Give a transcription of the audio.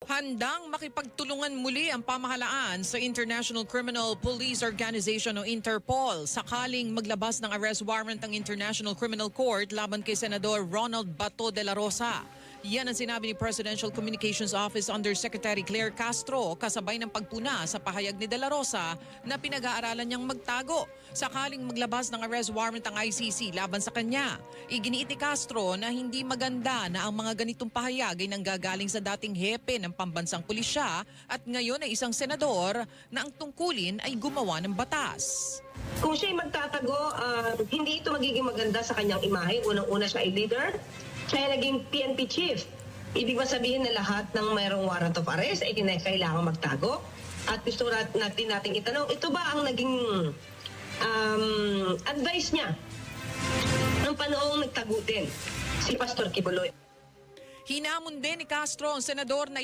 Handang makipagtulungan muli ang pamahalaan sa International Criminal Police Organization o Interpol sakaling maglabas ng arrest warrant ang International Criminal Court laban kay Senador Ronald Bato de la Rosa. Yan ang sinabi ni Presidential Communications Office Undersecretary Claire Castro kasabay ng pagpuna sa pahayag ni de la Rosa na pinag-aaralan niyang magtago sakaling maglabas ng arrest warrant ang ICC laban sa kanya. Iginiit ni Castro na hindi maganda na ang mga ganitong pahayag ay nanggagaling sa dating hepe ng pambansang pulisya at ngayon ay isang senador na ang tungkulin ay gumawa ng batas. Kung siya'y magtatago, hindi ito magiging maganda sa kanyang imahe. Unang-una siya ay leader, siya ay naging PNP chief. Ibig ba sabihin na lahat ng mayroong warrant of arrest ay kailangan magtago? At gusto nating itanong, ito ba ang naging advice niya ng panoong nagtago din si Pastor Kibuloy? Hinamon din ni Castro ang senador na